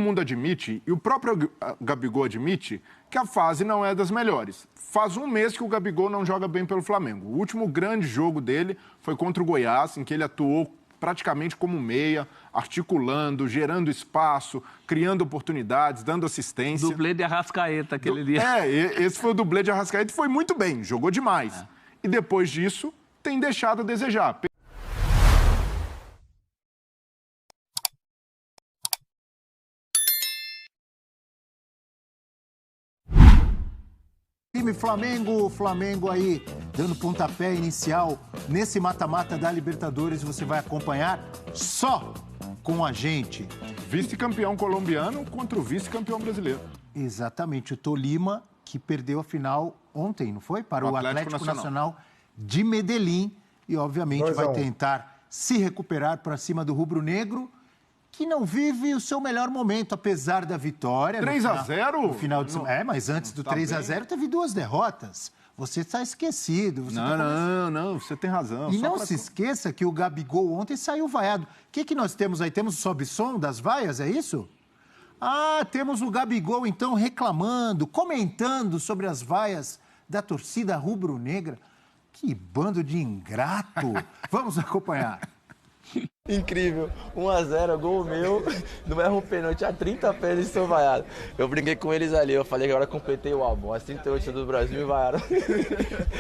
mundo admite, e o próprio Gabigol admite, que a fase não é das melhores. Faz um mês que o Gabigol não joga bem pelo Flamengo. O último grande jogo dele foi contra o Goiás, em que ele atuou praticamente como meia, articulando, gerando espaço, criando oportunidades, dando assistência. Dublê de Arrascaeta aquele dia. Esse foi o dublê de Arrascaeta e foi muito bem, jogou demais. E depois disso, tem deixado a desejar. Time Flamengo aí dando pontapé inicial nesse mata-mata da Libertadores. Você vai acompanhar só com a gente. Vice-campeão colombiano contra o vice-campeão brasileiro. Exatamente, o Tolima, que perdeu a final ontem, não foi? Para o Atlético Nacional de Medellín. E, obviamente, vai tentar se recuperar para cima do rubro-negro, que não vive o seu melhor momento, apesar da vitória. 3-0? No final de semana. Mas antes do 3-0 teve 2 derrotas. Você está esquecido. Não, você tem razão. E não se esqueça que o Gabigol ontem saiu vaiado. O que nós temos aí? Temos o sobe-som das vaias, é isso? Temos o Gabigol, então, reclamando, comentando sobre as vaias da torcida rubro-negra. Que bando de ingrato. Vamos acompanhar. Incrível, 1-0, gol meu, não erro um pênalti, há 30 pênaltis estou vaiado. Eu brinquei com eles ali, eu falei que agora completei o álbum, as 38 do Brasil me vaiaram.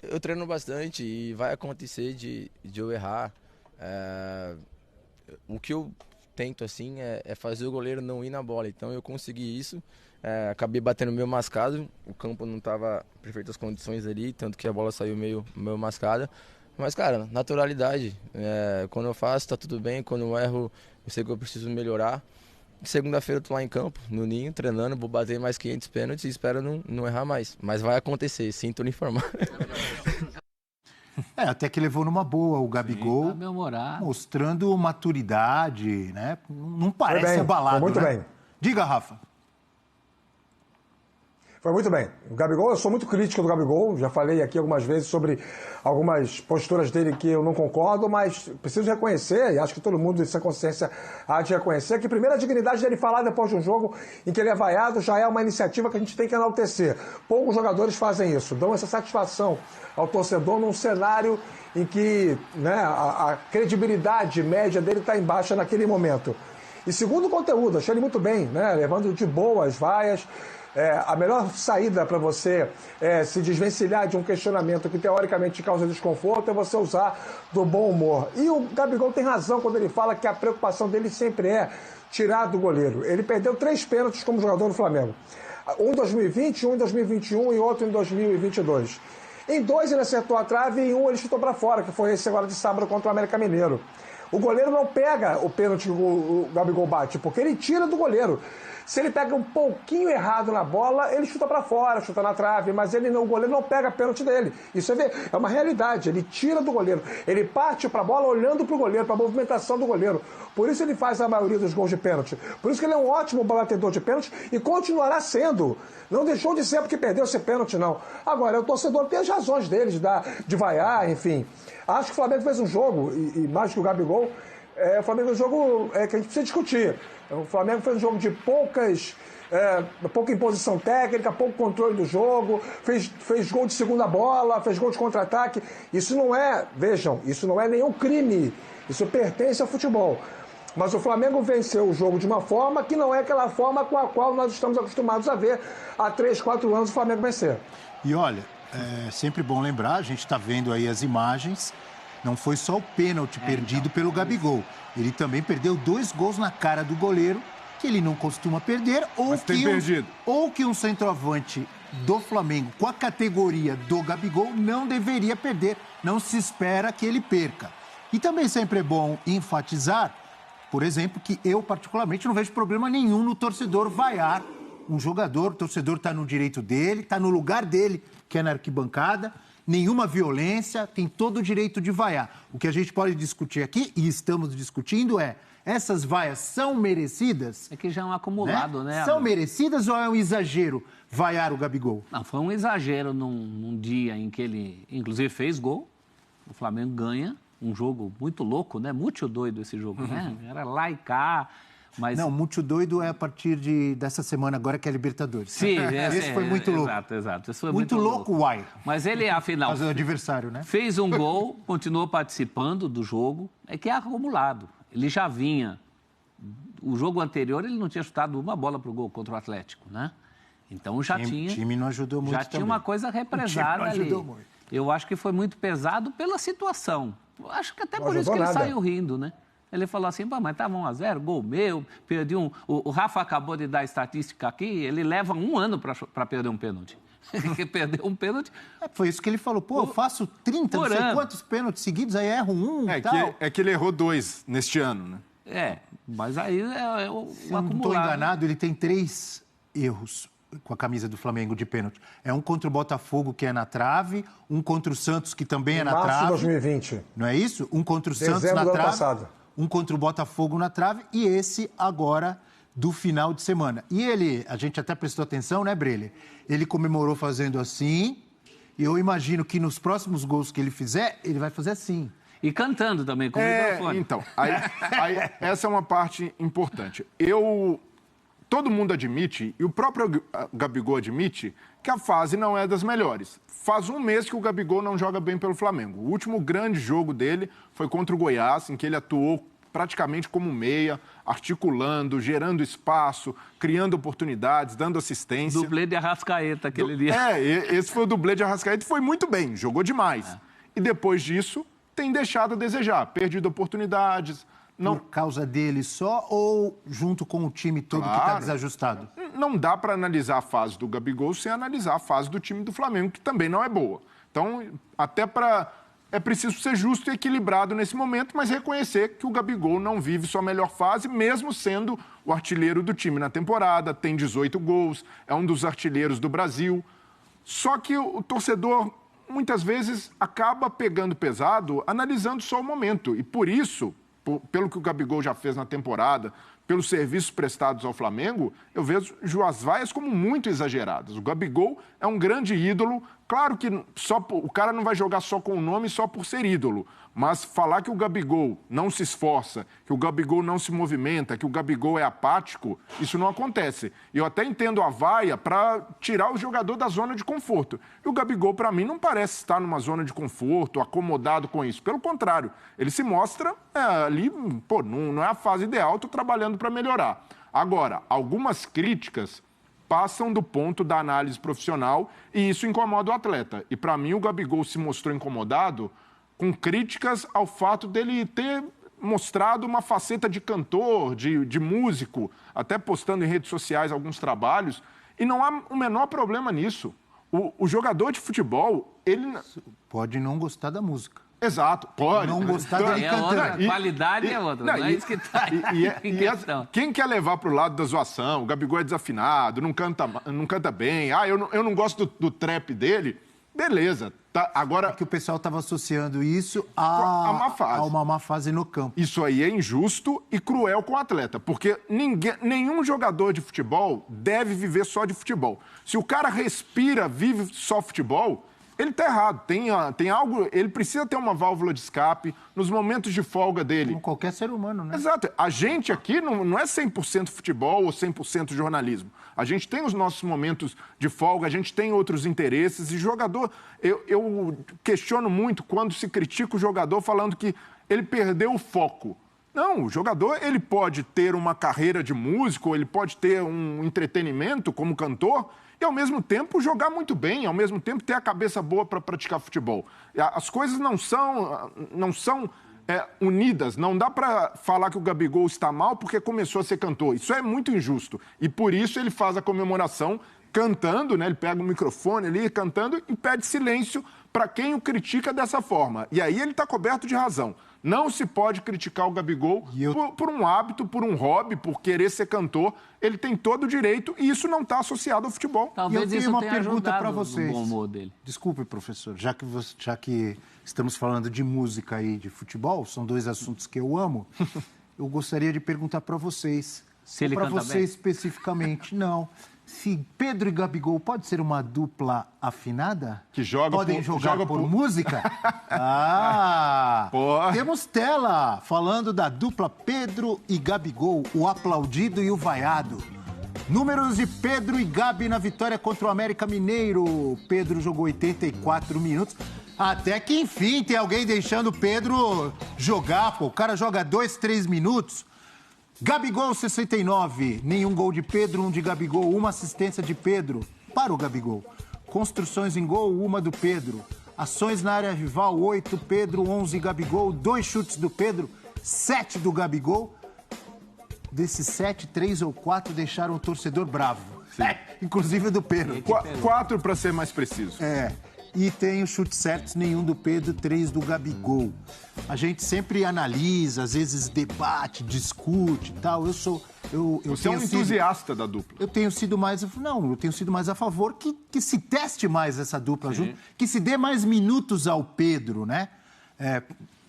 Eu treino bastante e vai acontecer de eu errar. O que eu tento assim é fazer o goleiro não ir na bola, então eu consegui isso. Acabei batendo meio mascado, o campo não estava em perfeitas condições ali, tanto que a bola saiu meio mascada. Mas, cara, naturalidade. Quando eu faço, tá tudo bem. Quando eu erro, eu sei que eu preciso melhorar. Segunda-feira eu tô lá em campo, no Ninho, treinando. Vou bater mais 500 pênaltis e espero não errar mais. Mas vai acontecer, sinto lhe informar. Até que levou numa boa o Gabigol, mostrando maturidade, né? Não parece abalado, foi muito bem. Diga, Rafa. Foi muito bem. O Gabigol, eu sou muito crítico do Gabigol, já falei aqui algumas vezes sobre algumas posturas dele que eu não concordo, mas preciso reconhecer, e acho que todo mundo de sua consciência há de reconhecer, que primeiro a dignidade dele falar depois de um jogo em que ele é vaiado já é uma iniciativa que a gente tem que enaltecer. Poucos jogadores fazem isso, dão essa satisfação ao torcedor num cenário em que a credibilidade média dele está em baixa naquele momento. E segundo o conteúdo, achei ele muito bem, levando de boa as vaias. A melhor saída para você se desvencilhar de um questionamento que teoricamente causa desconforto é você usar do bom humor. E o Gabigol tem razão quando ele fala que a preocupação dele sempre é tirar do goleiro. Ele perdeu 3 pênaltis como jogador do Flamengo. Um em 2020, um em 2021 e outro em 2022. Em 2 ele acertou a trave e em 1 ele chutou para fora, que foi esse agora de sábado contra o América Mineiro. O goleiro não pega o pênalti que o Gabigol bate, porque ele tira do goleiro. Se ele pega um pouquinho errado na bola, ele chuta para fora, chuta na trave, mas o goleiro não pega a pênalti dele. Isso é uma realidade, ele tira do goleiro. Ele parte para a bola olhando para o goleiro, para a movimentação do goleiro. Por isso ele faz a maioria dos gols de pênalti. Por isso que ele é um ótimo batedor de pênalti e continuará sendo. Não deixou de ser porque perdeu esse pênalti, não. Agora, o torcedor tem as razões dele de vaiar, enfim. Acho que o Flamengo fez um jogo, e mais que o Gabigol, o Flamengo fez um jogo que a gente precisa discutir. O Flamengo fez um jogo de pouca imposição técnica, pouco controle do jogo, fez gol de segunda bola, fez gol de contra-ataque. Isso não é, vejam, isso não é nenhum crime. Isso pertence ao futebol. Mas o Flamengo venceu o jogo de uma forma que não é aquela forma com a qual nós estamos acostumados a ver há 3, 4 anos o Flamengo vencer. E olha, é sempre bom lembrar, a gente está vendo aí as imagens, não foi só o pênalti perdido pelo Gabigol. Ele também perdeu 2 gols na cara do goleiro, que ele não costuma perder, ou que um centroavante do Flamengo, com a categoria do Gabigol, não deveria perder. Não se espera que ele perca. E também sempre é bom enfatizar, por exemplo, que eu particularmente não vejo problema nenhum no torcedor vaiar um jogador. O torcedor está no direito dele, está no lugar dele, que é na arquibancada. Nenhuma violência, tem todo o direito de vaiar. O que a gente pode discutir aqui, e estamos discutindo, essas vaias são merecidas? É que já é um acumulado, né? São merecidas ou é um exagero vaiar o Gabigol? Não, foi um exagero num dia em que ele, inclusive, fez gol. O Flamengo ganha, um jogo muito louco, né? Muito doido esse jogo, né? Era lá e cá. Mas... Não, muito doido é a partir dessa semana agora que é a Libertadores. Sim, esse foi muito louco. Exato. Esse foi muito louco, uai. Mas ele, afinal, Fazer o adversário, né? fez um gol, continuou participando do jogo, é que é acumulado. Ele já vinha. O jogo anterior ele não tinha chutado uma bola para o gol contra o Atlético, né? Então já tinha... O time não ajudou muito já tinha uma coisa represada ali. Muito. Eu acho que foi muito pesado pela situação. Eu acho que até por isso que ele saiu rindo, né? Ele falou assim, mas estava 1-0, gol meu, perdi um... O Rafa acabou de dar a estatística aqui, ele leva 1 ano para perder um pênalti. Perdeu um pênalti... Foi isso que ele falou, eu faço 30, não sei quantos pênaltis seguidos, aí erro um e tal. É que ele errou 2 neste ano, né? Mas aí é o Se não acumulado. estou enganado, ele tem 3 erros com a camisa do Flamengo de pênalti. É um contra o Botafogo, que é na trave, um contra o Santos, que também é na trave. Março de 2020. Não é isso? Um contra o Santos Dezembro na do ano trave, passado. um contra o Botafogo na trave e esse agora do final de semana. E ele, a gente até prestou atenção, né, Brele? Ele comemorou fazendo assim e eu imagino que nos próximos gols que ele fizer, ele vai fazer assim. E cantando também, com o microfone. Então, essa é uma parte importante. Todo mundo admite, e o próprio Gabigol admite, que a fase não é das melhores. Faz 1 mês que o Gabigol não joga bem pelo Flamengo. O último grande jogo dele foi contra o Goiás, em que ele atuou praticamente como meia, articulando, gerando espaço, criando oportunidades, dando assistência. Dublê de Arrascaeta aquele dia. Esse foi o dublê de Arrascaeta e foi muito bem, jogou demais. E depois disso, tem deixado a desejar, perdido oportunidades. Não... Por causa dele só ou junto com o time todo que está desajustado? Não dá para analisar a fase do Gabigol sem analisar a fase do time do Flamengo, que também não é boa. Então, é preciso ser justo e equilibrado nesse momento, mas reconhecer que o Gabigol não vive sua melhor fase, mesmo sendo o artilheiro do time na temporada, tem 18 gols, é um dos artilheiros do Brasil. Só que o torcedor, muitas vezes, acaba pegando pesado, analisando só o momento. E por isso, pelo que o Gabigol já fez na temporada, pelos serviços prestados ao Flamengo, eu vejo as vaias como muito exageradas. O Gabigol é um grande ídolo. Claro que o cara não vai jogar só com o nome, só por ser ídolo. Mas falar que o Gabigol não se esforça, que o Gabigol não se movimenta, que o Gabigol é apático, isso não acontece. E eu até entendo a vaia para tirar o jogador da zona de conforto. E o Gabigol, para mim, não parece estar numa zona de conforto, acomodado com isso. Pelo contrário, ele se mostra ali, não é a fase ideal, estou trabalhando para melhorar. Agora, algumas críticas passam do ponto da análise profissional e isso incomoda o atleta. E, para mim, o Gabigol se mostrou incomodado com críticas ao fato dele ter mostrado uma faceta de cantor, de músico, até postando em redes sociais alguns trabalhos, e não há o menor problema nisso. O jogador de futebol, ele... Pode não gostar da música. Exato, pode. Não gostar dele cantando. A qualidade é outra, não é isso que está em questão. Quem quer levar para o lado da zoação, o Gabigol é desafinado, não canta bem, eu não gosto do trap dele, beleza. Tá, agora, que o pessoal estava associando isso a uma má fase no campo. Isso aí é injusto e cruel com o atleta, porque nenhum jogador de futebol deve viver só de futebol. Se o cara respira, vive só futebol, ele está errado. Tem algo, ele precisa ter uma válvula de escape nos momentos de folga dele. Como qualquer ser humano, né? Exato. A gente aqui não é 100% futebol ou 100% jornalismo. A gente tem os nossos momentos de folga, a gente tem outros interesses. E jogador, eu questiono muito quando se critica o jogador falando que ele perdeu o foco. Não, o jogador ele pode ter uma carreira de músico, ele pode ter um entretenimento como cantor e, ao mesmo tempo, jogar muito bem, ao mesmo tempo ter a cabeça boa para praticar futebol. As coisas não são unidas. Não dá para falar que o Gabigol está mal porque começou a ser cantor. Isso é muito injusto. E por isso ele faz a comemoração cantando, né? Ele pega o microfone ali cantando e pede silêncio para quem o critica dessa forma. E aí ele está coberto de razão. Não se pode criticar o Gabigol por um hábito, por um hobby, por querer ser cantor. Ele tem todo o direito e isso não está associado ao futebol. Talvez eu tenho isso uma tenha pergunta para vocês. no bom humor dele. Desculpe, professor, já que estamos falando de música e de futebol, são 2 assuntos que eu amo, eu gostaria de perguntar para vocês Se ele para canta você bem? especificamente, não. Se Pedro e Gabigol pode ser uma dupla afinada? Que joga Podem jogar por música? Porra. Temos tela falando da dupla Pedro e Gabigol, o aplaudido e o vaiado. Números de Pedro e Gabi na vitória contra o América Mineiro. Pedro jogou 84 minutos. Até que, enfim, tem alguém deixando o Pedro jogar, pô. O cara joga 2, 3 minutos. Gabigol, 69. Nenhum gol de Pedro, um de Gabigol. Uma assistência de Pedro para o Gabigol. Construções em gol, uma do Pedro. Ações na área rival, 8 Pedro, 11 Gabigol. 2 chutes do Pedro, 7 do Gabigol. Desses 7, 3 ou 4 deixaram o torcedor bravo. Inclusive o do Pedro. 4 para ser mais preciso. E tem os chutes certos, nenhum do Pedro, 3 do Gabigol. A gente sempre analisa, às vezes debate, discute e tal. Você é um entusiasta da dupla. Eu tenho sido mais a favor que se teste mais essa dupla junto, que se dê mais minutos ao Pedro, né?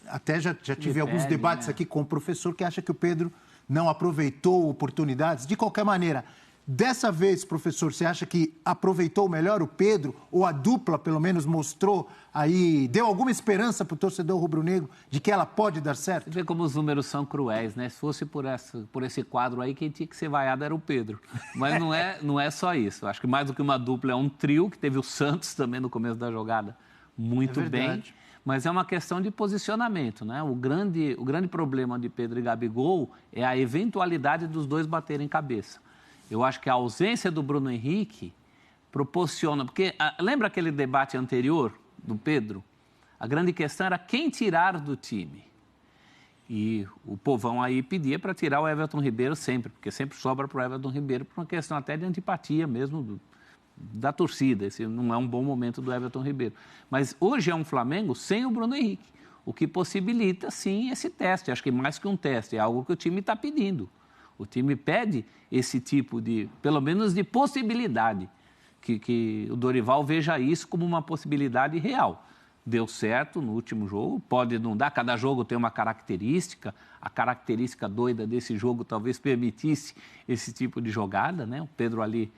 Até já tive alguns debates aqui com o professor que acha que o Pedro não aproveitou oportunidades. De qualquer maneira, dessa vez, professor, você acha que aproveitou melhor o Pedro, ou a dupla, pelo menos, mostrou aí, deu alguma esperança para o torcedor rubro-negro de que ela pode dar certo? Você vê como os números são cruéis, né? Se fosse por esse quadro aí, quem tinha que ser vaiado era o Pedro. Mas não é só isso. Acho que mais do que uma dupla, é um trio, que teve o Santos também no começo da jogada muito bem. Mas é uma questão de posicionamento, né? O grande problema de Pedro e Gabigol é a eventualidade dos dois baterem cabeça. Eu acho que a ausência do Bruno Henrique proporciona... Porque lembra aquele debate anterior do Pedro? A grande questão era quem tirar do time. E o povão aí pedia para tirar o Everton Ribeiro sempre, porque sempre sobra para o Everton Ribeiro por uma questão até de antipatia mesmo da torcida. Esse não é um bom momento do Everton Ribeiro. Mas hoje é um Flamengo sem o Bruno Henrique, o que possibilita, sim, esse teste. Acho que mais que um teste, é algo que o time está pedindo. O time pede esse tipo de, pelo menos de possibilidade, que o Dorival veja isso como uma possibilidade real. Deu certo no último jogo, pode não dar, cada jogo tem uma característica, a característica doida desse jogo talvez permitisse esse tipo de jogada, né? O Pedro ali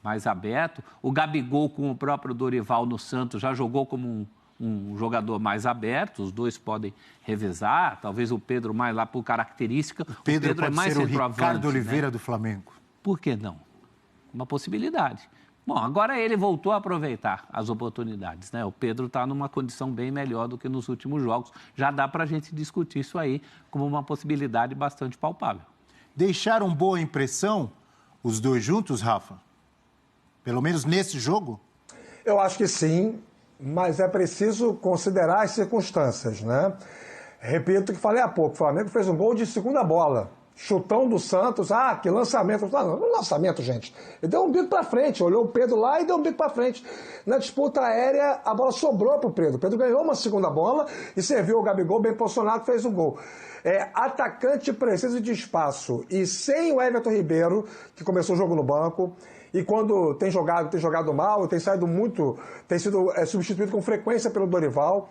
mais aberto, o Gabigol com o próprio Dorival no Santos já jogou como um jogador mais aberto, os dois podem revezar, talvez o Pedro mais lá por característica. O Pedro pode é mais ser o Ricardo Oliveira, né? do Flamengo. Por que não? Uma possibilidade. Bom, agora ele voltou a aproveitar as oportunidades, né? O Pedro está numa condição bem melhor do que nos últimos jogos. Já dá para a gente discutir isso aí como uma possibilidade bastante palpável. Deixaram boa impressão os dois juntos, Rafa? Pelo menos nesse jogo? Eu acho que sim, mas é preciso considerar as circunstâncias, né? Repito o que falei há pouco, o Flamengo fez um gol de segunda bola. Chutão do Santos, que lançamento. Não, lançamento, gente. Ele deu um bico pra frente, olhou o Pedro lá e deu um bico pra frente. Na disputa aérea, a bola sobrou pro Pedro. O Pedro ganhou uma segunda bola e serviu o Gabigol bem posicionado, fez o gol. Atacante precisa de espaço. E sem o Everton Ribeiro, que começou o jogo no banco, e quando tem jogado mal, tem sido substituído com frequência pelo Dorival.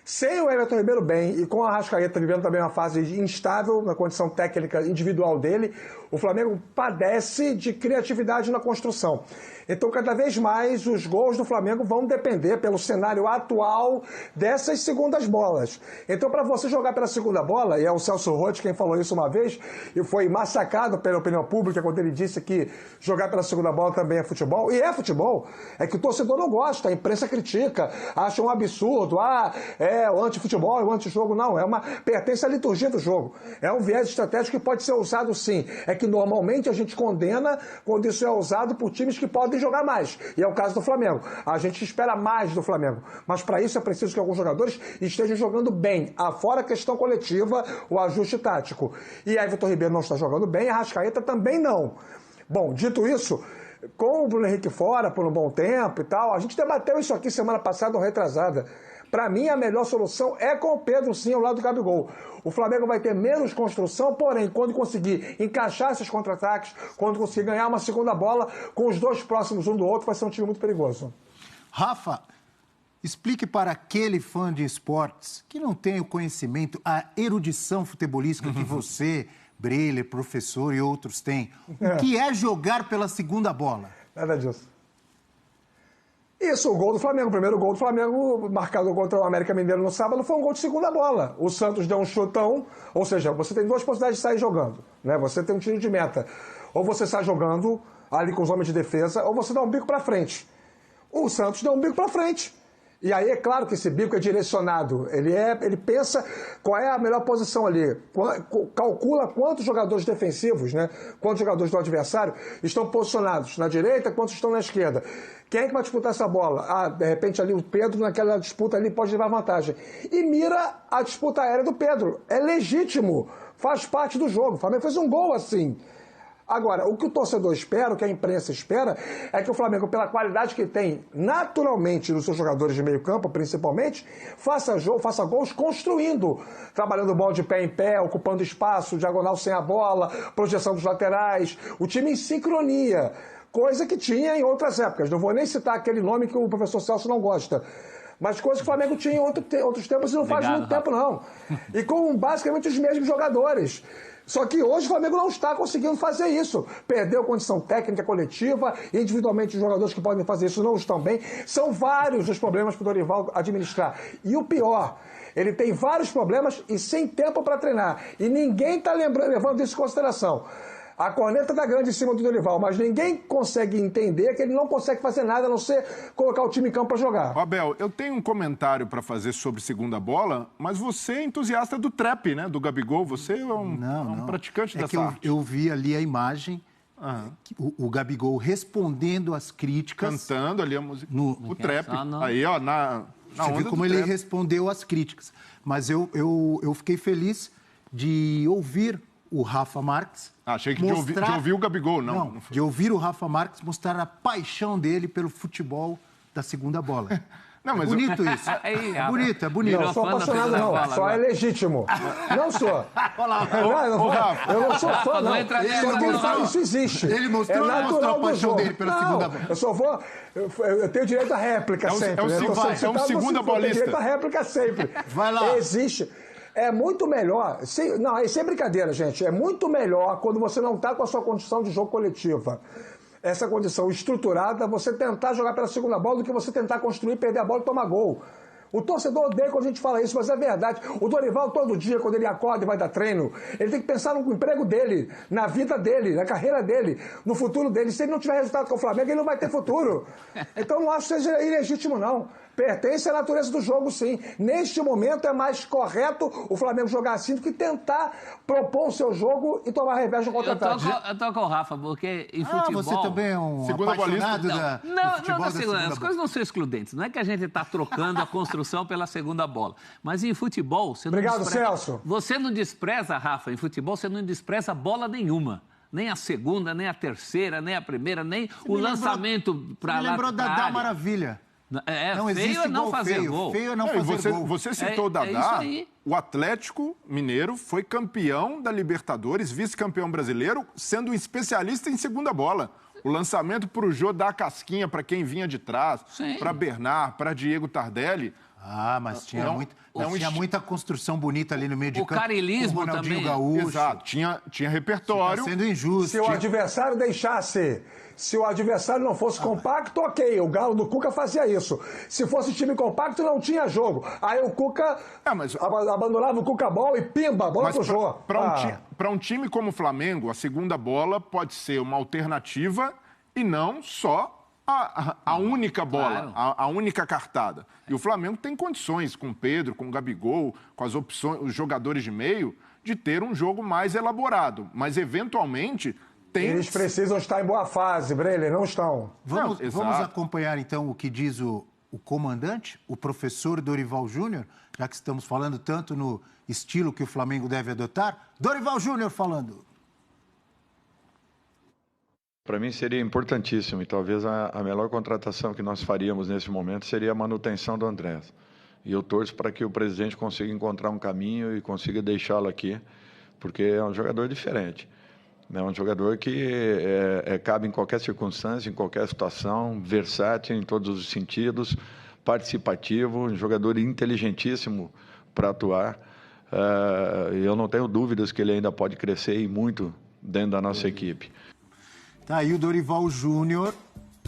Sem o Everton Ribeiro bem e com a Arrascaeta vivendo também uma fase instável na condição técnica individual dele, o Flamengo padece de criatividade na construção. Então, cada vez mais, os gols do Flamengo vão depender, pelo cenário atual, dessas segundas bolas. Então, para você jogar pela segunda bola, e é o Celso Roth quem falou isso uma vez, e foi massacrado pela opinião pública quando ele disse que jogar pela segunda bola também é futebol, e é futebol, é que o torcedor não gosta, a imprensa critica, acha um absurdo, o anti-futebol, o anti-jogo, não, pertence à liturgia do jogo. É um viés estratégico que pode ser usado sim. É que normalmente a gente condena quando isso é usado por times que podem jogar mais. E é o caso do Flamengo. A gente espera mais do Flamengo. Mas para isso é preciso que alguns jogadores estejam jogando bem. Afora a questão coletiva, o ajuste tático. E Everton Ribeiro não está jogando bem, a Arrascaeta também não. Bom, dito isso, com o Bruno Henrique fora por um bom tempo e tal, a gente debateu isso aqui semana passada ou retrasada. Para mim, a melhor solução é com o Pedro, sim, ao lado do Gabigol. O Flamengo vai ter menos construção, porém, quando conseguir encaixar esses contra-ataques, quando conseguir ganhar uma segunda bola, com os dois próximos um do outro, vai ser um time muito perigoso. Rafa, explique para aquele fã de esportes que não tem o conhecimento, a erudição futebolística que você, Breler, professor e outros têm. O que é jogar pela segunda bola? Nada disso. Isso, o gol do Flamengo. O primeiro gol do Flamengo, marcado contra o América Mineiro no sábado, foi um gol de segunda bola. O Santos deu um chutão, ou seja, você tem duas possibilidades de sair jogando, né? Você tem um tiro de meta. Ou você sai jogando ali com os homens de defesa, ou você dá um bico para frente. O Santos deu um bico para frente. E aí é claro que esse bico é direcionado. Ele pensa qual é a melhor posição ali. Calcula quantos jogadores defensivos, né? Quantos jogadores do adversário estão posicionados na direita, quantos estão na esquerda. Quem é que vai disputar essa bola? Ah, de repente ali o Pedro naquela disputa ali pode levar vantagem. E mira a disputa aérea do Pedro. É legítimo. Faz parte do jogo. O Flamengo fez um gol assim. Agora, o que o torcedor espera, o que a imprensa espera, é que o Flamengo, pela qualidade que tem naturalmente nos seus jogadores de meio campo, principalmente, faça gols construindo, trabalhando bola de pé em pé, ocupando espaço, diagonal sem a bola, projeção dos laterais, o time em sincronia, coisa que tinha em outras épocas. Não vou nem citar aquele nome que o professor Celso não gosta. Mas coisas que o Flamengo tinha em outros tempos e não faz muito tempo, não. E com basicamente os mesmos jogadores. Só que hoje o Flamengo não está conseguindo fazer isso. Perdeu condição técnica coletiva, individualmente os jogadores que podem fazer isso não estão bem. São vários os problemas para o Dorival administrar. E o pior, ele tem vários problemas e sem tempo para treinar. E ninguém está levando isso em consideração. A corneta está grande em cima do Dorival, mas ninguém consegue entender que ele não consegue fazer nada a não ser colocar o time em campo para jogar. Abel, eu tenho um comentário para fazer sobre segunda bola, mas você é entusiasta do trap, né? Do Gabigol. Você é um praticante dessa arte. Eu vi ali a imagem, o Gabigol respondendo às críticas. Cantando ali a música. O trap. Aí, ó, você viu como ele respondeu às críticas. Mas eu fiquei feliz de ouvir o Rafa Marques. Achei que de ouvir o Gabigol, não. Não, de ouvir o Rafa Marques mostrar a paixão dele pelo futebol da segunda bola. Não, mas bonito isso. É bonito. Não sou apaixonado, não. Só é legítimo. Não sou. Eu não sou fã, não. Isso existe. Ele mostrou a paixão dele pela segunda bola. Eu só vou... Eu tenho direito à réplica sempre. É um segunda bolista. Eu tenho direito à réplica sempre. Vai lá. Existe... É muito melhor, sem brincadeira, gente, é muito melhor quando você não está com a sua condição de jogo coletiva, essa condição estruturada, você tentar jogar pela segunda bola do que você tentar construir, perder a bola e tomar gol. O torcedor odeia quando a gente fala isso, mas é verdade. O Dorival, todo dia, quando ele acorda e vai dar treino, ele tem que pensar no emprego dele, na vida dele, na carreira dele, no futuro dele. Se ele não tiver resultado com o Flamengo, ele não vai ter futuro. Então não acho que seja ilegítimo, não. Pertence à natureza do jogo, sim. Neste momento é mais correto o Flamengo jogar assim do que tentar propor o seu jogo e tomar revés no contra-ataque. Eu tô com o Rafa, porque em futebol... você também é um apaixonado da futebol da segunda bola. As coisas não são excludentes. Não é que a gente está trocando a construção pela segunda bola. Mas em futebol... Obrigado, Celso. Você não despreza, Rafa, em futebol você não despreza bola nenhuma. Nem a segunda, nem a terceira, nem a primeira, nem o lançamento para lá. Você lembrou da Maravilha. Não feio é não fazer gol. Feio é não fazer gol. Você citou o Dadá. O Atlético Mineiro foi campeão da Libertadores, vice-campeão brasileiro, sendo um especialista em segunda bola. O lançamento para o Jô dar a casquinha para quem vinha de trás, para Bernard, para Diego Tardelli. Mas tinha muita construção bonita ali no meio de campo. O carilismo também. Gaúcho. Exato, tinha repertório. Tá sendo injusto. Se o adversário deixasse, se o adversário não fosse compacto, ok, o Galo do Cuca fazia isso. Se fosse time compacto, não tinha jogo. Aí o Cuca abandonava o Cuca-Ball e pimba, bola pro jogo. Para um time como o Flamengo, a segunda bola pode ser uma alternativa e não só a única bola, a única cartada. E o Flamengo tem condições, com o Pedro, com o Gabigol, com as opções, os jogadores de meio, de ter um jogo mais elaborado. Mas, eventualmente, eles precisam estar em boa fase, Breler, não estão. Vamos acompanhar, então, o que diz o comandante, o professor Dorival Júnior, já que estamos falando tanto no estilo que o Flamengo deve adotar. Dorival Júnior falando. Para mim seria importantíssimo e talvez a melhor contratação que nós faríamos nesse momento seria a manutenção do Andrés. E eu torço para que o presidente consiga encontrar um caminho e consiga deixá-lo aqui, porque é um jogador diferente. É um jogador que cabe em qualquer circunstância, em qualquer situação, versátil em todos os sentidos, participativo, um jogador inteligentíssimo para atuar. eu não tenho dúvidas que ele ainda pode crescer e muito dentro da nossa equipe. Tá aí o Dorival Júnior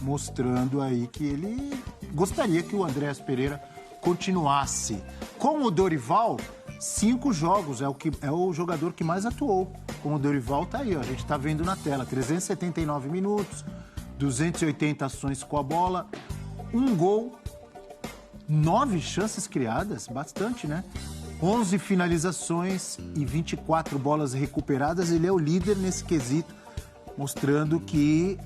mostrando aí que ele gostaria que o Andréas Pereira continuasse. Com o Dorival, 5 jogos, é o jogador que mais atuou. Com o Dorival tá aí, ó, a gente tá vendo na tela, 379 minutos, 280 ações com a bola, 1 gol, 9 chances criadas, bastante, né? 11 finalizações e 24 bolas recuperadas. Ele é o líder nesse quesito, mostrando que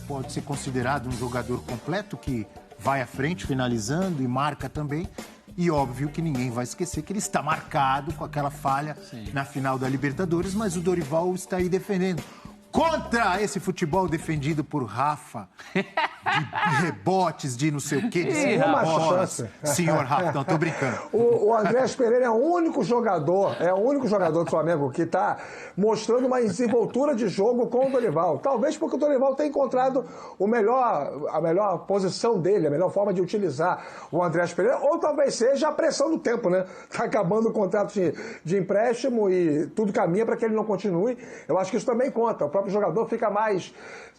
pode ser considerado um jogador completo, que vai à frente finalizando e marca também. E óbvio que ninguém vai esquecer que ele está marcado com aquela falha na final da Libertadores, mas o Dorival está aí defendendo. Contra esse futebol defendido por Rafa, de rebotes, de não sei o quê, de senhor Rafa, não, tô brincando. O Andréas Pereira é o único jogador do Flamengo que está mostrando uma desenvoltura de jogo com o Dorival. Talvez porque o Dorival tenha encontrado a melhor posição dele, a melhor forma de utilizar o Andréas Pereira, ou talvez seja a pressão do tempo, né? Está acabando o contrato de empréstimo e tudo caminha para que ele não continue. Eu acho que isso também conta. O próprio jogador fica mais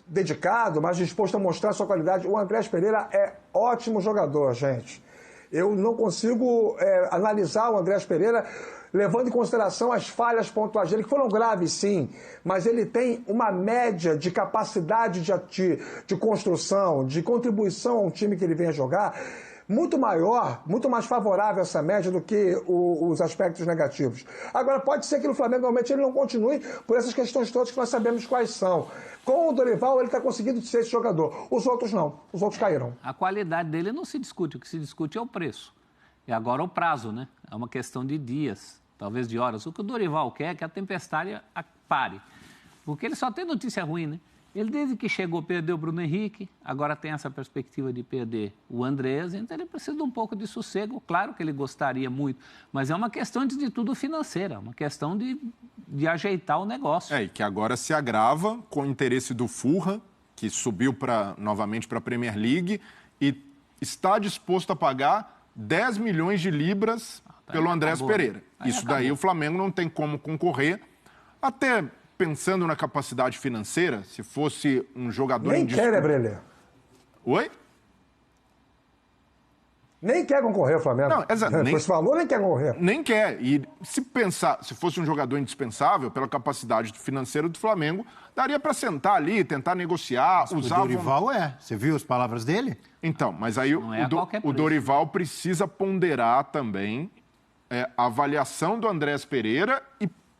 dedicado, mais disposto a mostrar sua qualidade. O Andréas Pereira é ótimo jogador, gente. Eu não consigo analisar o Andréas Pereira levando em consideração as falhas pontuais dele, que foram graves, sim, mas ele tem uma média de capacidade de construção, de contribuição ao time que ele vem a jogar, muito maior, muito mais favorável essa média do que os aspectos negativos. Agora, pode ser que no Flamengo, realmente, ele não continue por essas questões todas que nós sabemos quais são. Com o Dorival, ele está conseguindo ser esse jogador. Os outros não. Os outros caíram. A qualidade dele não se discute. O que se discute é o preço. E agora o prazo, né? É uma questão de dias, talvez de horas. O que o Dorival quer é que a tempestade pare. Porque ele só tem notícia ruim, né? Ele, desde que chegou, perdeu o Bruno Henrique, agora tem essa perspectiva de perder o Andrés, então ele precisa de um pouco de sossego. Claro que ele gostaria muito, mas é uma questão, antes de tudo, financeira, uma questão de ajeitar o negócio. E que agora se agrava com o interesse do Fulham, que subiu novamente para a Premier League e está disposto a pagar 10 milhões de libras pelo Andréas Pereira. Isso daí o Flamengo não tem como concorrer, até... Pensando na capacidade financeira, se fosse um jogador... Nem quer, né, Brelê? Oi? Nem quer concorrer o Flamengo. Não, exato. Por esse valor, nem quer concorrer. Nem quer. E se fosse um jogador indispensável, pela capacidade financeira do Flamengo, daria para sentar ali, tentar negociar, usar... O Dorival Você viu as palavras dele? Então, mas aí o Dorival precisa ponderar também a avaliação do Andréas Pereira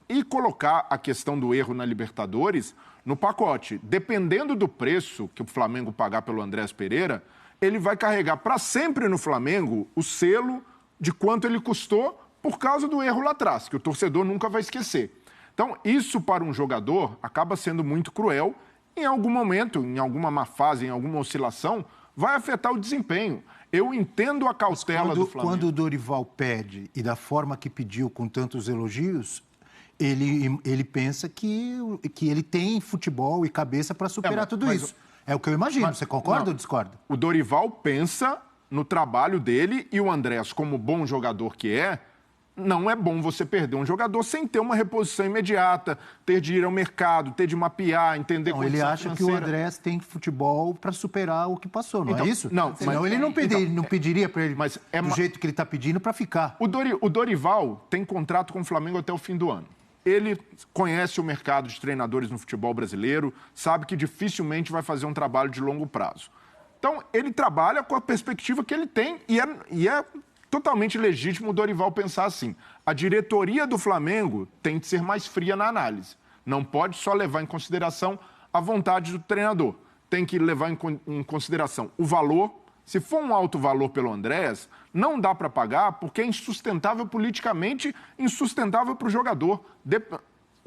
e colocar a questão do erro na Libertadores no pacote. Dependendo do preço que o Flamengo pagar pelo Andréas Pereira, ele vai carregar para sempre no Flamengo o selo de quanto ele custou por causa do erro lá atrás, que o torcedor nunca vai esquecer. Então, isso para um jogador acaba sendo muito cruel. Em algum momento, em alguma má fase, em alguma oscilação, vai afetar o desempenho. Eu entendo a cautela do Flamengo. Quando o Dorival pede, e da forma que pediu, com tantos elogios... Ele pensa que ele tem futebol e cabeça para superar tudo isso. É o que eu imagino. Você concorda ou discorda? O Dorival pensa no trabalho dele e o Andrés, como bom jogador que não é bom você perder um jogador sem ter uma reposição imediata, ter de ir ao mercado, ter de mapear, entender condição financeira. Ele acha que o Andrés tem futebol para superar o que passou, não é isso? Não, senão ele não pediria para ele, mas do jeito que ele está pedindo, para ficar. O Dorival tem contrato com o Flamengo até o fim do ano. Ele conhece o mercado de treinadores no futebol brasileiro, sabe que dificilmente vai fazer um trabalho de longo prazo. Então, ele trabalha com a perspectiva que ele tem e é totalmente legítimo o Dorival pensar assim. A diretoria do Flamengo tem de ser mais fria na análise. Não pode só levar em consideração a vontade do treinador. Tem que levar em consideração o valor. Se for um alto valor pelo Andrés, não dá para pagar porque é insustentável politicamente, insustentável para o jogador.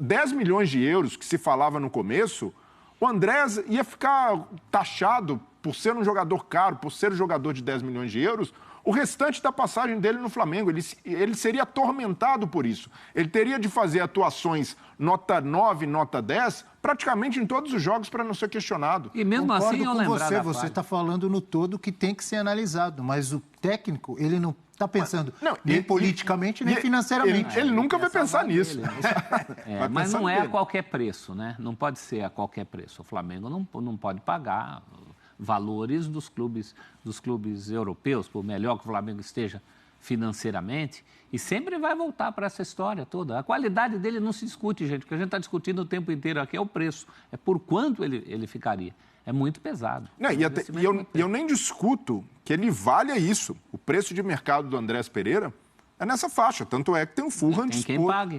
10 milhões de euros que se falava no começo, o Andrés ia ficar taxado por ser um jogador caro, por ser um jogador de 10 milhões de euros, o restante da passagem dele no Flamengo. Ele seria atormentado por isso. Ele teria de fazer atuações nota 9, nota 10, praticamente em todos os jogos para não ser questionado. E mesmo Concordo assim, eu com lembrar você está falando no todo que tem que ser analisado, mas o técnico, ele não está pensando nem politicamente, nem financeiramente. Ele nunca vai pensar nisso. Mas não é a qualquer preço, né? Não pode ser a qualquer preço. O Flamengo não pode pagar valores dos clubes europeus, por melhor que o Flamengo esteja financeiramente, e sempre vai voltar para essa história toda. A qualidade dele não se discute, gente. O que a gente está discutindo o tempo inteiro aqui é o preço, é por quanto ele ficaria. É muito pesado. Eu nem discuto que ele valha isso. O preço de mercado do Andrés Pereira é nessa faixa. Tanto é que tem o Fulham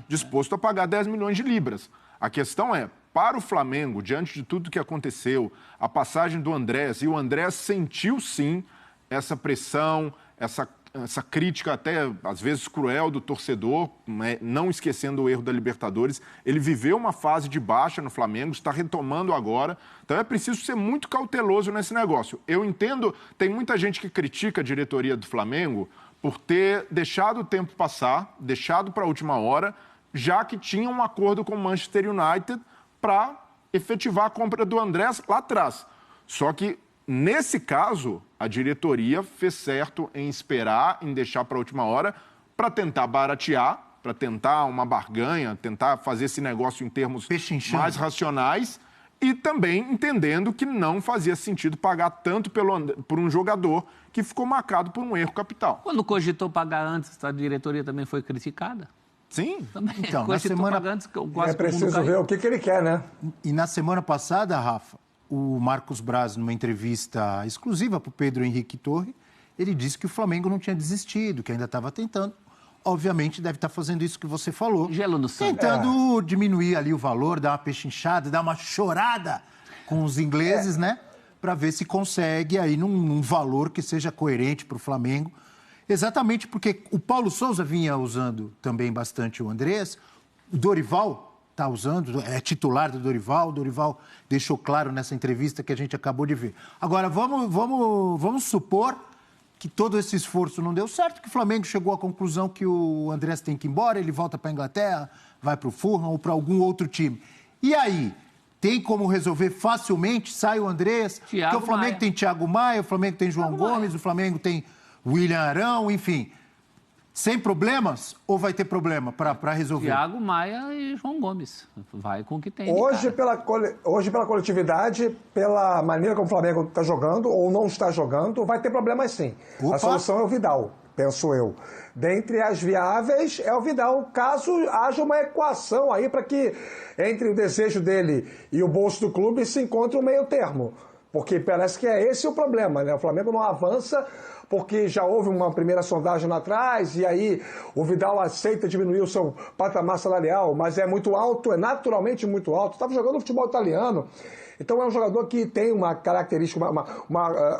disposto a pagar 10 milhões de libras. A questão é, para o Flamengo, diante de tudo que aconteceu, a passagem do Andrés, e o Andrés sentiu sim essa pressão, essa crítica até, às vezes, cruel do torcedor, né? Não esquecendo o erro da Libertadores. Ele viveu uma fase de baixa no Flamengo, está retomando agora. Então é preciso ser muito cauteloso nesse negócio. Eu entendo, tem muita gente que critica a diretoria do Flamengo por ter deixado o tempo passar, deixado para a última hora, já que tinha um acordo com o Manchester United para efetivar a compra do Andrés lá atrás. Só que, nesse caso, a diretoria fez certo em esperar, em deixar para a última hora, para tentar baratear, para tentar uma barganha, tentar fazer esse negócio em termos mais racionais e também entendendo que não fazia sentido pagar tanto por um jogador que ficou marcado por um erro capital. Quando cogitou pagar antes, a diretoria também foi criticada? Sim. Também. Então, na semana... É preciso ver o que ele quer, né? E na semana passada, Rafa, o Marcos Braz, numa entrevista exclusiva para o Pedro Henrique Torre, ele disse que o Flamengo não tinha desistido, que ainda estava tentando. Obviamente, deve estar fazendo isso que você falou. Gelo no sangue. Tentando diminuir ali o valor, dar uma pechinchada, dar uma chorada com os ingleses, né? Para ver se consegue aí num valor que seja coerente para o Flamengo. Exatamente porque o Paulo Souza vinha usando também bastante o Andrés, o Dorival está usando, é titular do Dorival, o Dorival deixou claro nessa entrevista que a gente acabou de ver. Agora, vamos supor que todo esse esforço não deu certo, que o Flamengo chegou à conclusão que o Andrés tem que ir embora, ele volta para a Inglaterra, vai para o Fulham ou para algum outro time. E aí? Tem como resolver facilmente? Sai o Andrés? Porque o Flamengo tem Thiago Maia, o Flamengo tem João Gomes, o Flamengo tem William Arão, enfim. Sem problemas ou vai ter problema para resolver? Thiago Maia e João Gomes. Vai com o que tem. Hoje pela coletividade, pela maneira como o Flamengo está jogando ou não está jogando, vai ter problemas sim. Opa. A solução é o Vidal, penso eu. Dentre as viáveis é o Vidal, caso haja uma equação aí para que entre o desejo dele e o bolso do clube se encontre um meio termo. Porque parece que é esse o problema, né? O Flamengo não avança porque já houve uma primeira sondagem lá atrás e aí o Vidal aceita diminuir o seu patamar salarial, mas é muito alto, é naturalmente muito alto. Estava jogando futebol italiano, então é um jogador que tem uma característica,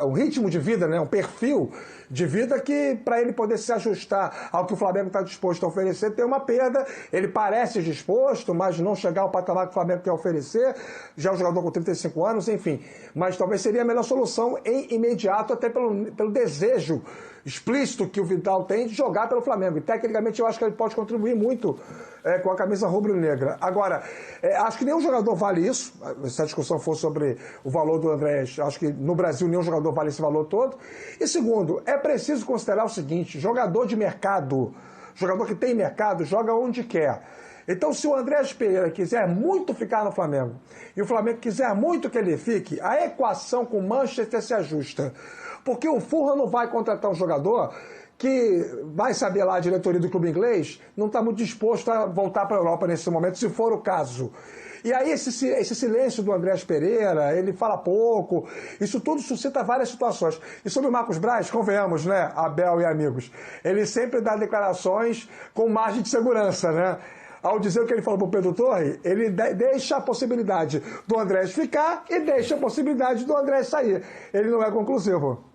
um ritmo de vida, né? Um perfil de vida que, para ele poder se ajustar ao que o Flamengo está disposto a oferecer, tem uma perda. Ele parece disposto, mas não chegar ao patamar que o Flamengo quer oferecer. Já é um jogador com 35 anos, enfim. Mas talvez seria a melhor solução em imediato, até pelo desejo explícito que o Vidal tem de jogar pelo Flamengo. E, tecnicamente, eu acho que ele pode contribuir muito com a camisa rubro-negra. Agora, acho que nenhum jogador vale isso. Se a discussão for sobre o valor do Andrés, acho que no Brasil nenhum jogador vale esse valor todo. E segundo, é preciso considerar o seguinte: jogador de mercado, jogador que tem mercado, joga onde quer. Então, se o Andrés Pereira quiser muito ficar no Flamengo e o Flamengo quiser muito que ele fique, a equação com o Manchester se ajusta. Porque o Fulham não vai contratar um jogador que, vai saber lá, a diretoria do clube inglês não está muito disposto a voltar para a Europa nesse momento, se for o caso. E aí esse silêncio do Andrés Pereira, ele fala pouco, isso tudo suscita várias situações. E sobre o Marcos Braz, convenhamos, né, Abel e amigos, ele sempre dá declarações com margem de segurança, né? Ao dizer o que ele falou para o Pedro Torre, ele deixa a possibilidade do Andrés ficar e deixa a possibilidade do Andrés sair. Ele não é conclusivo.